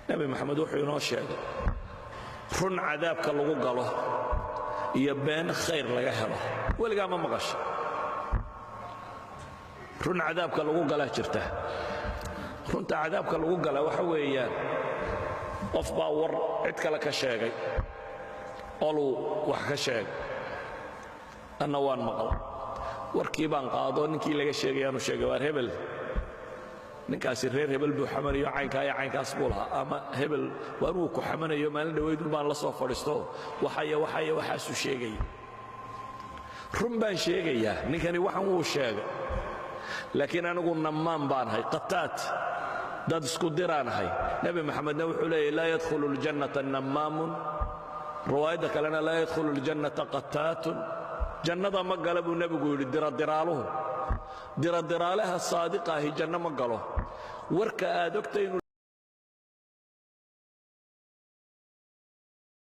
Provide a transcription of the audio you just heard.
nabi maxamed wuxuu inoo sheegay run cadaabka lagu galo iyo been khayr laga helo weligaa ma maqasho run cadaabka lagu galaa jirta runta cadaabka lagu gala waxa weeyaan qof baa war cid kale ka sheegay oluu wax ka sheegay anna waan maqal warkii baan qaado ninkii laga sheegayaanu sheegay waar hebel ninkaasi reer hebel buu xamanayo caynkaas buu lahaa ama hebel waanuu ku xamanayo maalin dhaweydun baan la soo fadhiisto waxaasuu sheegaya run baan sheegayaa ninkani waxan wuu sheegay laakiin anigu nammaan baan ahay qataat dad isku diraanahay nabi maxamedna wuxuu leeyahy laa yadkhulu ljannata nammaamun riwaayadda kalena laa yadkhulu ljannata qataatun jannada ma gala buu nebigu yidhi diradiraalaha saadiqa ahi janno ma galo warka aad ogtay